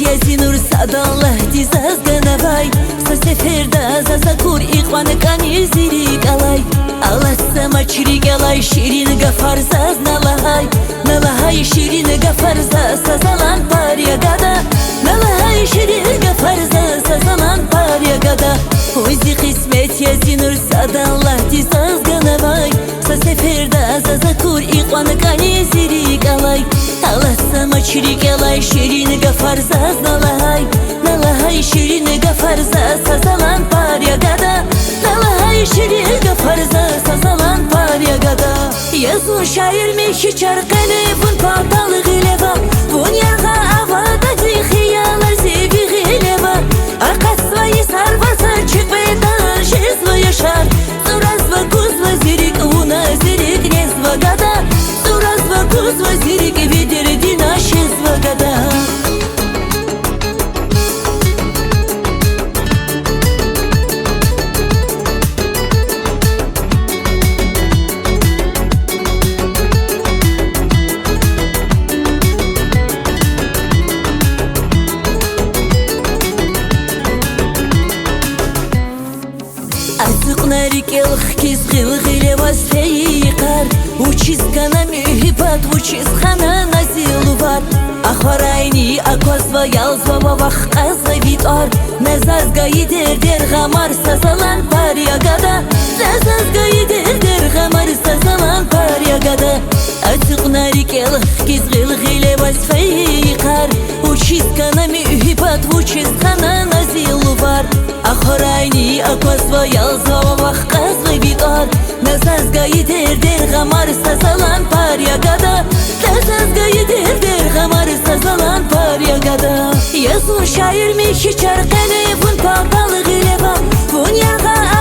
язинур садалла дизаз ганавай Са сеферда зазакур иқван кани зирик алай Аласа мачрик алай ширин гафарзаз налахай Налахай ширин гафарзаз сазалан парягада Налахай ширин гафарзаз сазалан парягада Узи қисмет язинур садалла дизаз ганавай Са сеферда зазакур иқван кани зирик алай Аласа мачрик алай ширин гафарзаз налахай Налахай ширин гафарзаз сазалан парягада Налахай ширин гафарзаз сазалан парягада Yazın şair meşi çarkını bun patalı gileva Bun yaga avada zihiyalar sevi gileva Arkasvayı sarvasa çıkmadan şezva yaşar Zurazva kuzva zirik una zirik nezva gada Zurazva kuzva zirik vidirdina şezva gada Азықнарик елхкиз ғилғилеваз фейқар Учиз кана мюхибат, учиз хана назилувар Ахварайни аквазва ялзва вахқазва витар Назазгаи дер ғамар сазалан парягада Назазгаи дер ғамар сазалан парягада Азықнарик елхкиз ғилғилеваз фейқар Учиз кана мюхибат, учиз хана назилувар Ахорайни аквазва ялзва вахқазва витар Назазгаи дер ғамар сазалан парягада Назазгаи дер ғамар сазалан парягада Yazın şair meşi çarkını bun patalı gileva Bun yaga